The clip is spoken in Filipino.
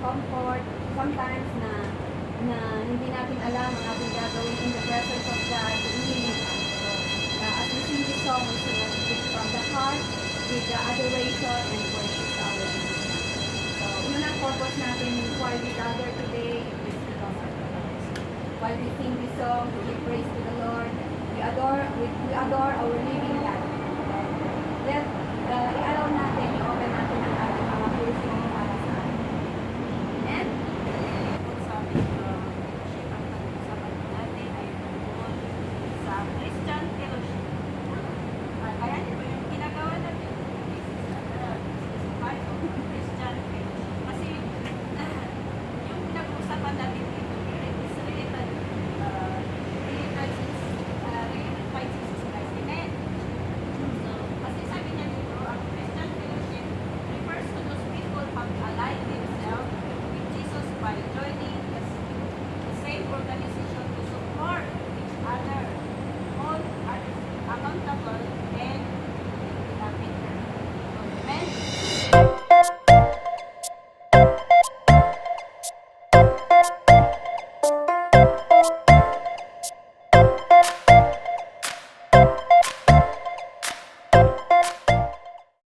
comfort, sometimes na hindi natin alam ang ating gagawin in the presence of God, umiling ka. So, as we sing this song, we sing it from the heart, with the adoration and worship to our Jesus. So, unang purpose natin why we gather today is because of Christ. While we sing this song, we give praise to the Lord. We adore our living God. Let allow